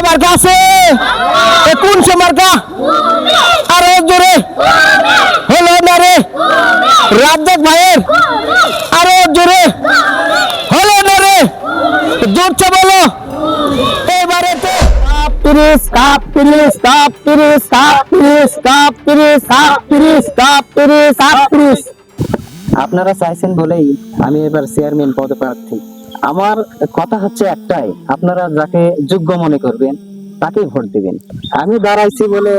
মার্কা আছে কোনছে মার্কা আরো জোরে হলো না রে রাজ্জাক ভাইয়ের আরো জোরে হলো না রে জোরছে বলো এবারে তো আপনারা চাইছেন বলেই আমি এবার চেয়ারম্যান পদপ্রার্থী। আমার কথা হচ্ছে একটাই, আপনারা যাকে যোগ্য মনে করবেন তাকেই ভোট দিবেন। আমি দাঁড়াইছি বলে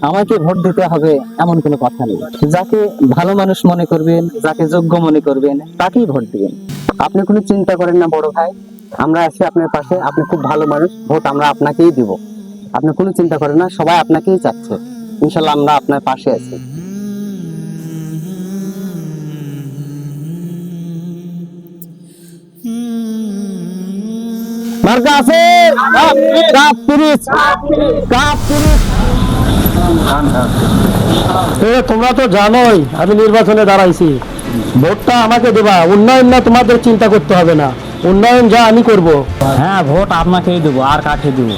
আমাকে ভোট দিতে হবে এমন কোনো কথা নেই। যাকে ভালো মানুষ মনে করবেন, যাকে যোগ্য মনে করবেন তাকেই ভোট দিবেন। আপনি কোনো চিন্তা করেন না বড় ভাই, আমরা আছি আপনার পাশে। আপনি খুব ভালো মানুষ, ভোট আমরা আপনাকেই দিব। আপনি কোনো চিন্তা করেন না, সবাই আপনাকেই চাচ্ছে। ইনশাল্লাহ আমরা আপনার পাশে আছি। মার্কা আছে তোমরা তো জানোই আমি নির্বাচনে দাঁড়াইছি, ভোটটা আমাকে দেবা। উন্নয়ন না তোমাদের চিন্তা করতে হবে না, উন্নয়ন যা আমি করব। হ্যাঁ, ভোট আপনাকেই দেবো, আর কাকে দেবো?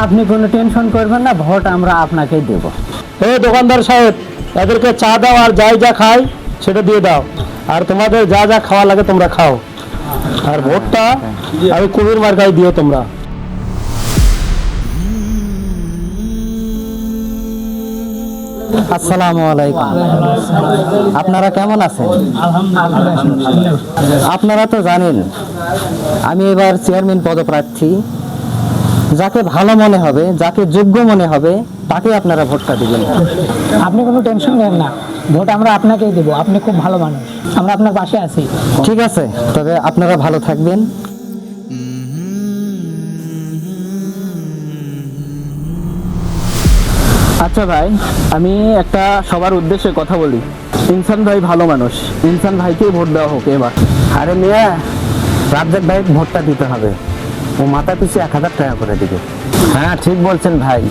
আপনি কোনো টেনশন করবেন না, ভোট আমরা আপনাকেই দেবো। এই দোকানদার সাহেব, এদেরকে চা দাও আর যাই যা খাই সেটা দিয়ে দাও, আর তোমাদের যা যা খাওয়া লাগে তোমরা খাও। আর ভোটটা আমি কুমির মার্কায় দিও তোমরা। আসসালামু আলাইকুম। আপনারা কেমন আছেন? আপনারা তো জানেন আমি এবার চেয়ারম্যান পদপ্রার্থী। যাকে ভালো মনে হবে, যাকে যোগ্য মনে হবে তাকে আপনারা ভোটটা দিবেন। আপনি কোনো টেনশন নেন না, ভোট আমরা আপনাকেই দেবো। আপনি খুব ভালো মানুষ, আমরা আপনার পাশে আছি। ঠিক আছে, তবে আপনারা ভালো থাকবেন। আচ্ছা ভাই, আমি একটা সবার উদ্দেশ্যে কথা বলি। ইনসান ভাই ভালো মানুষ, ইনসান ভাইকেই ভোট দেওয়া হোক এবার। আরে মিয়া, রাজ্জাক ভাই ভোটটা দিতে হবে। ও মাথা পিছু 1000 টাকা করে দিবে। হ্যাঁ ঠিক বলছেন ভাই,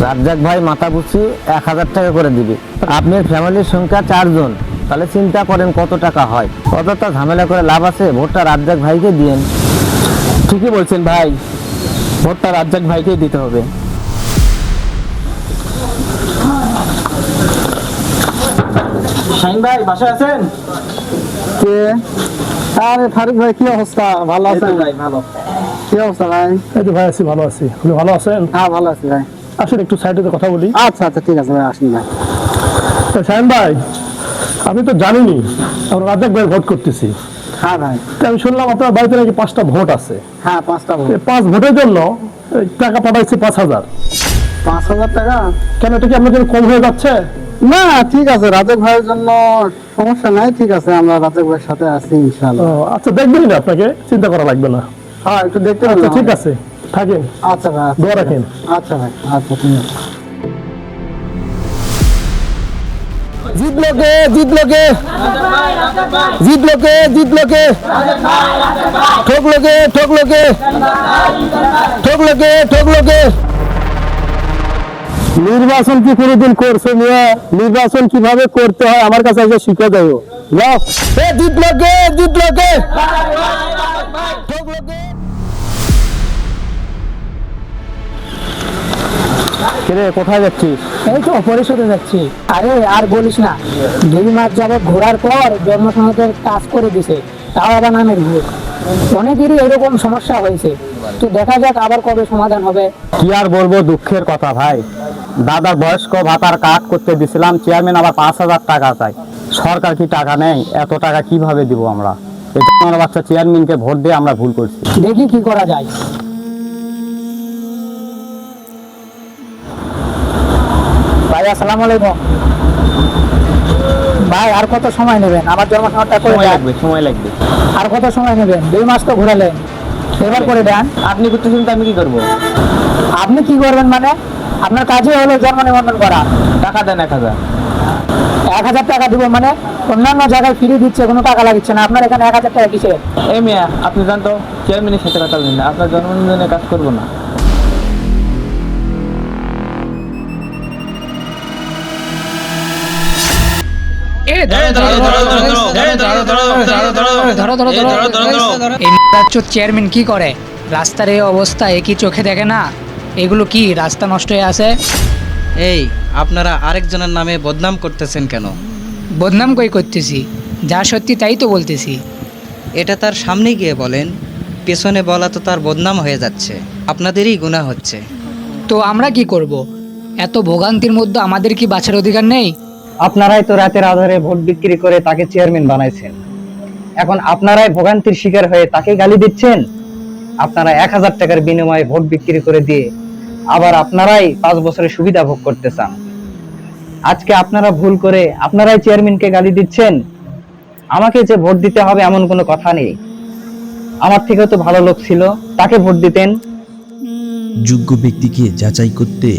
রাজ্জাক ভাই মাথা পিছু 1000 টাকা করে দিবে। আপনার ফ্যামিলির সংখ্যা 4 জন, তাহলে চিন্তা করেন কত টাকা হয়। অতটা ঝামেলা করে লাভ আছে, ভোটটা রাজ্জাক ভাইকে দিয়েন। ঠিকই বলছেন ভাই, ভোটটা রাজ্জাক ভাইকেই দিতে হবে। শাহিন ভাই বাসায় আছেন? কে? আরে ফারুক ভাই, কি অবস্থা? ভালো আছেন? ভাই ভালো। কি অবস্থা ভাই? এই তো ভাই আছি, ভালো আছি। আপনি ভালো আছেন? হ্যাঁ ভালো আছি ভাই। আসলে একটু সাইডে কথা বলি। আচ্ছা আচ্ছা ঠিক আছে ভাই, আসুন ভাই। শাহিন ভাই, আপনি তো জানেনই আমরা রাজ্জাক ভাই ভোট করতেছি। হ্যাঁ ভাই। তো আমি শুনলাম আপনার বাড়িতে নাকি 5টা ভোট আছে। হ্যাঁ 5টা ভোট। এই 5 ভোটের জন্য এই টাকা পাঠাইছি 5000। 5000 টাকা? কেন, এটা কি আপনার জন্য কম হয়ে যাচ্ছে? না ঠিক আছে, রাজ্জাক ভাইয়ের জন্য সমস্যা নাই। ঠিক আছে, আমরা রাজ্জাক ভাইয়ের সাথে আছি ইনশাআল্লাহ। আচ্ছা দেখবেন না, আপনাকে চিন্তা করা লাগবে না। হ্যাঁ একটু দেখতে আচ্ছা হবে। ঠিক আছে, থাকেন। আচ্ছা ভাই, দোয়া রাখেন। আচ্ছা ভাই, আচ্ছা ঠিক আছে। জিতলো কে? জিতলো কে? জিতলো কে? জিতলো কে? ঠকলো কে? ঠকলো কে? ঠকলো কে? ঠকলো কে? নির্বাচন কি কোনোদিন করছো মিয়া? নির্বাচন কিভাবে করতে হয় আমার কাছে এসে শিখে দেবো। যাও। জিতলো কে? জিতলো কে? ঠকলো কে? কিরে, কোথায় যাচ্ছিস? এই তো পরিষদে যাচ্ছি। আরে আর বলিস না, 2 মাস যাবে ঘোরার পর জন্মসনদের কাজ করে দিছে, তাও আবার নামের ভোট। অনেকেরই এরকম সমস্যা হয়েছে, তো দেখা যাক আবার কবে সমাধান হবে। কি আর বলবো, দুঃখের কথা ভাই। দাদার বয়স্ক ভাতার কাট করতে দিছিলাম, চেয়ারম্যান আবার 5000 টাকা চাই। সরকার কি টাকা নেই? এত টাকা কিভাবে দিব আমরা? এটা আমার বাচ্চা চেয়ারম্যানকে ভোট দিয়ে আমরা ভুল করছি। দেখি কি করা যায়। ভাই আসসালামু আলাইকুম। ভাই আর কত সময় নেবেন? আমার জন্মসনদটা করে সময় দেন। লাগবে, সময় লাগবে। আর কত সময় নেবেন? 2 মাস তো ঘোরালেন, এবার করে দেন। আপনি করতেছেন তো আমি কি করবো? আপনি কি করবেন মানে? আপনার কাজই হলো জন্ম নিবন্ধন করা। টাকা দেন 1000। 1000 টাকা দিব মানে? অন্যান্য জায়গায় ফ্রি দিচ্ছে, কোনো টাকা লাগছে না, আপনার এখানে 1000 টাকা কিসে? এই মিয়া, আপনি জান তো চেয়ারম্যানের সাথে কথা বলেন না, আপনার জন্মদিনে কাজ করবো না। চেয়ারম্যান কি করে? রাস্তার এই অবস্থা একই চোখে দেখে না? এগুলো কি রাস্তা নষ্ট হয়ে আছে? এই, আপনারা আরেকজনের নামে বদনাম করতেছেন কেন? বদনাম কই করতেছি, যা সত্যি তাই তো বলতেছি। এটা তার সামনে গিয়ে বলেন, পেছনে বলা তো তার বদনাম হয়ে যাচ্ছে, আপনাদেরই গুনাহ হচ্ছে। তো আমরা কি করব? এত ভোগান্তির মধ্যে আমাদের কি বাঁচার অধিকার নেই? আপনারাই তো রাতের আধারে ভোট বিক্রি করে তাকে চেয়ারম্যান বানাইছেন, এখন আপনারাই ভোগান্তির শিকার হয়ে তাকে গালি দিচ্ছেন। আপনারা 1000 টাকার বিনিময়ে ভোট বিক্রি করে দিয়ে আবার আপনারাই 5 বছরের সুবিধা ভোগ করতে চান। আজকে আপনারা ভুল করে আপনারাই চেয়ারম্যানকে গালি দিচ্ছেন। আমাকে যে ভোট দিতে হবে এমন কোনো কথা নেই, আমার থেকেও তো ভালো লোক ছিল, তাকে ভোট দিতেন। যোগ্য ব্যক্তিকে যাচাই করতে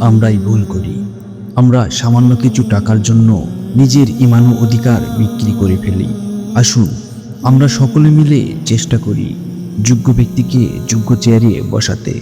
আমরাই ভুল করি। আমরা সামান্য কিছু টাকার জন্য নিজের ঈমান ও অধিকার বিক্রি করে ফেলি। আসুন আমরা সকলে মিলে চেষ্টা করি যোগ্য ব্যক্তিকে যোগ্য চেয়ারে বসাতে।